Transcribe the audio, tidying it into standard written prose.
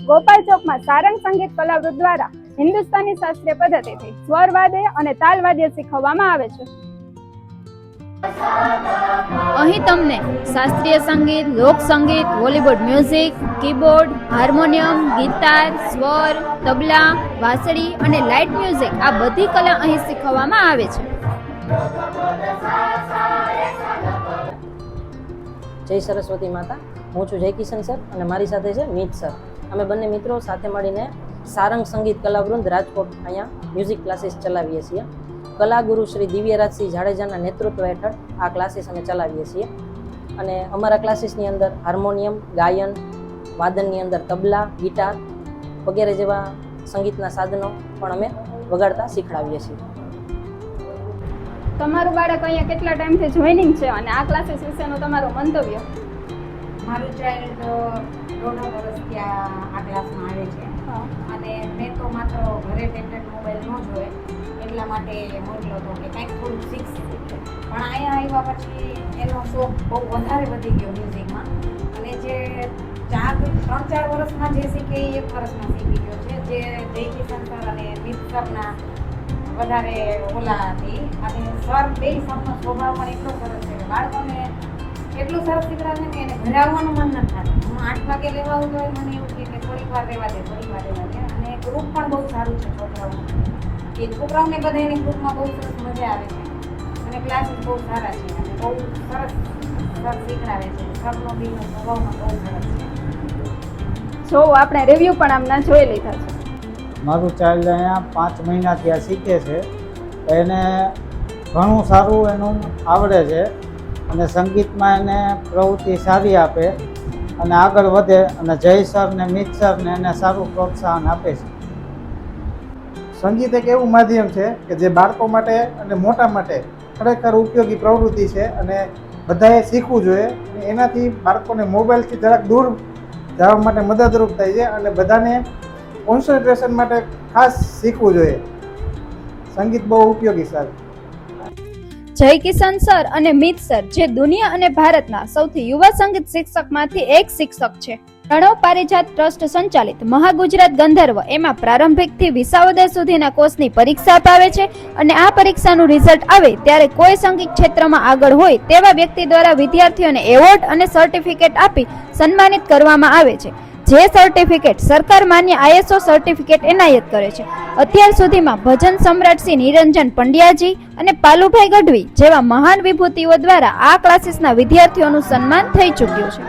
ગોપાલ ચોકમાં સારંગ સંગીત કલાવૃત્ત દ્વારા હિન્દુસ્તાની શાસ્ત્રીય પદ્ધતિથી સ્વર વાદ્ય અને તાલ વાદ્ય શીખવવામાં આવે છે. અહીં તમને શાસ્ત્રીય સંગીત, લોક સંગીત, Bollywood music, keyboard, harmonium, guitar, સ્વર, તબલા, વાંસળી અને લાઇટ મ્યુઝિક આ બધી કલા અહીં શીખવવામાં આવે છે. જય સરસ્વતી માતા. હું છું જય કિશન સર અને મારી સાથે છે મીત સર. અમે બંને મિત્રો સાથે મળીને સારંગ સંગીત કલાવૃંદ રાજકોટ અહીંયા મ્યુઝિક ક્લાસીસ ચલાવીએ છીએ. કલાગુરુ શ્રી દિવ્યરાજસિંહ જાડેજાના નેતૃત્વ હેઠળ આ ક્લાસીસ અમે ચલાવીએ છીએ અને અમારા ક્લાસીસની અંદર હાર્મોનિયમ, ગાયન, વાદનની અંદર તબલા, ગિટાર વગેરે જેવા સંગીતના સાધનો પણ અમે વગાડતા શીખડાવીએ છીએ. તમારું બાળક અહીંયા કેટલા ટાઈમથી જોઈનિંગ છે અને આ ક્લાસીસ વિશેનું તમારું મંતવ્ય? મારું ચાઇલ્ડ 1.5 વર્ષથી આ ક્લાસમાં આવે છે અને મેં તો માત્ર ઘરે ટેબ્લેટ મોબાઈલ ન જોવે એટલા માટે મોકલ્યો હતો કે કંઈક થોડુંક શીખશે. પણ અહીંયા આવ્યા પછી એનો શોખ બહુ વધારે વધી ગયો મ્યુઝિકમાં અને જે 3-4 વર્ષમાં જે શીખે એ 1 વર્ષમાં શીખી ગયો છે. જે જય કિશન સર અને મિત સરના વધારે ઓલા હતી અને સર બે સરનો સ્વભાવ પણ એટલો સરસ છે કે બાળકોને એટલું સરસ શીખડાવે ને એને ઘરે આવવાનું મન નથી થતું. હું 8 વાગે લેવા આવું તો મને એવું કે થોડીક વાર રહેવા દે અને ગ્રુપ પણ બહુ સારું છે છોકરાઓનું. એ છોકરાઓને બધા એની ગ્રુપમાં બહુ સરસ મજા આવે છે અને ક્લાસીસ બહુ સારા છે અને બહુ સરસ સર શીખડાવે છે. સરનો બીનો સ્વભાવમાં બહુ સરસ છે. જો આપણે રિવ્યૂ પણ આમના જોઈ લીધા છે. મારું ચાઇલ્ડ અહીંયા 5 મહિનાથી આ શીખે છે. એને ઘણું સારું એનું આવડે છે અને સંગીતમાં એને પ્રવૃત્તિ સારી આપે અને આગળ વધે અને જય સર ને મિત સર ને એને સારું પ્રોત્સાહન આપે છે. સંગીત એક એવું માધ્યમ છે કે જે બાળકો માટે અને મોટા માટે ખરેખર ઉપયોગી પ્રવૃત્તિ છે અને બધાએ શીખવું જોઈએ. એનાથી બાળકોને મોબાઈલથી જરાક દૂર જવા માટે મદદરૂપ થાય છે અને બધાને કોન્સન્ટ્રેશન માટે ખાસ શીખવું જોઈએ. સંગીત બહુ ઉપયોગી સર. જય કિશન સર અને મિત સર જે દુનિયા અને ભારતના સૌથી યુવા સંગીત શિક્ષકમાંથી એક શિક્ષક છે. પ્રણવ પારિજાત ટ્રસ્ટ સંચાલિત મહાગુજરાત ગંધર્વ એમાં પ્રારંભિકથી વિસાવદર સુધીના કોર્સની પરીક્ષા અપાવે છે અને આ પરીક્ષાનું રિઝલ્ટ આવે ત્યારે કોઈ સંગીત ક્ષેત્રમાં આગળ હોય તેવા વ્યક્તિ દ્વારા વિદ્યાર્થીઓને એવોર્ડ અને સર્ટિફિકેટ આપી સન્માનિત કરવામાં આવે છે. જે સર્ટિફિકેટ સરકાર માન્ય ISO સર્ટિફિકેટ એનાયત કરે છે. અત્યાર સુધીમાં ભજન સમ્રાટ શ્રી નિરંજન પંડ્યાજી અને પાલુભાઈ ગઢવી જેવા મહાન વિભૂતિઓ દ્વારા આ ક્લાસીસના વિદ્યાર્થીઓનું સન્માન થઈ ચૂક્યું છે.